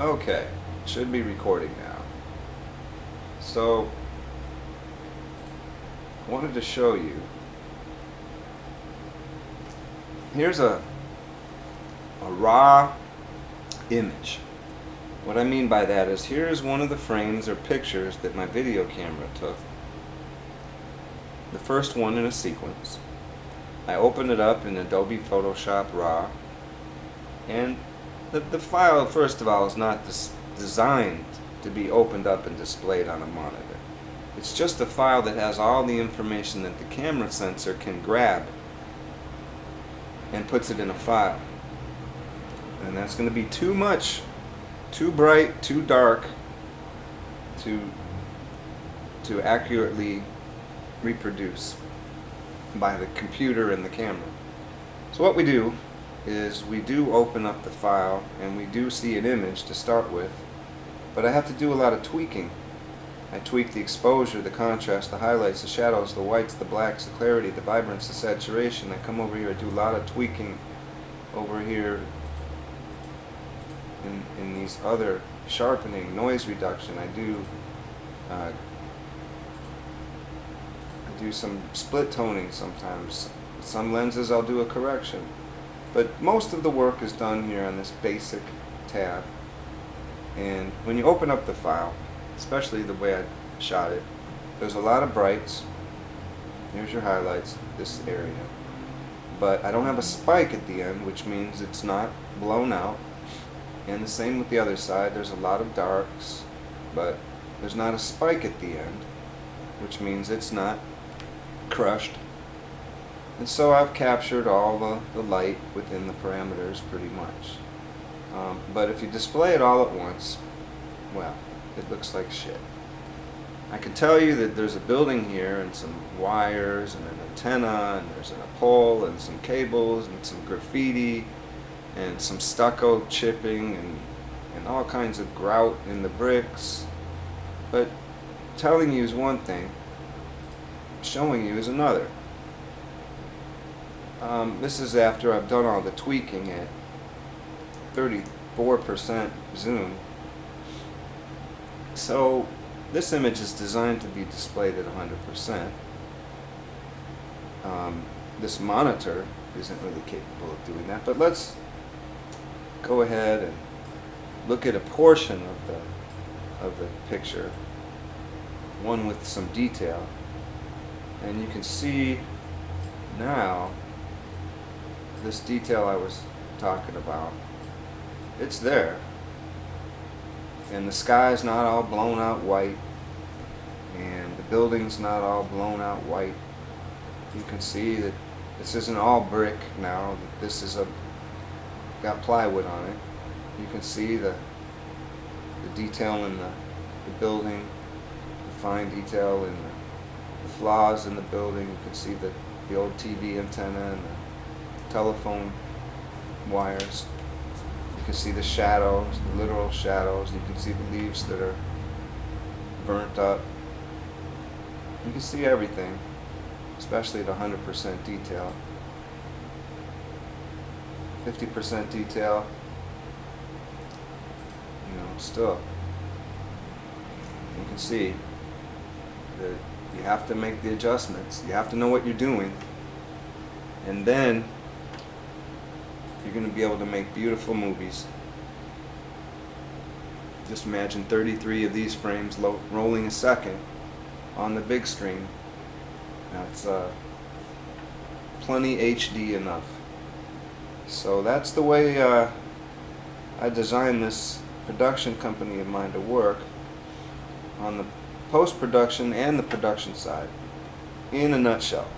Okay, should be recording now. So, I wanted to show you. Here's a raw image. What I mean by that is here's one of the frames or pictures that my video camera took. The first one in a sequence. I opened it up in Adobe Photoshop RAW, and the file, first of all, is not designed to be opened up and displayed on a monitor. It's just a file that has all the information that the camera sensor can grab and puts it in a file. And that's going to be too much, too bright, too dark to accurately reproduce by the computer and the camera. So what we do is we do open up the file and we do see an image to start with, but I have to do a lot of tweaking. I tweak the exposure, the contrast, the highlights, the shadows, the whites, the blacks, the clarity, the vibrance, the saturation. I come over here, I do a lot of tweaking over here in these other sharpening, noise reduction. I do some split toning sometimes. Some lenses I'll do a correction. But most of the work is done here on this basic tab. And when you open up the file, especially the way I shot it, there's a lot of brights. Here's your highlights, this area. But I don't have a spike at the end, which means it's not blown out. And the same with the other side. There's a lot of darks, but there's not a spike at the end, which means it's not crushed. And so I've captured all the light within the parameters pretty much. But if you display it all at once, well, it looks like shit. I can tell you that there's a building here and some wires and an antenna and there's a pole and some cables and some graffiti and some stucco chipping and all kinds of grout in the bricks. But telling you is one thing, showing you is another. This is after I've done all the tweaking at 34% zoom. So this image is designed to be displayed at 100%. This monitor isn't really capable of doing that, but let's go ahead and look at a portion of the picture, one with some detail, and you can see now this detail I was talking about. It's there, and the sky's not all blown out white, and the building's not all blown out white. You can see that this isn't all brick now. This is got plywood on it. You can see the detail in the building, the fine detail in the flaws in the building. You can see the old TV antenna and the telephone wires. You can see the shadows, the literal shadows. You can see the leaves that are burnt up. You can see everything, especially at 100% detail. 50% detail, still. You can see that you have to make the adjustments. You have to know what you're doing. And then you're going to be able to make beautiful movies. Just imagine 33 of these frames rolling a second on the big screen. That's plenty HD enough. So that's the way I designed this production company of mine to work on the post-production and the production side, in a nutshell.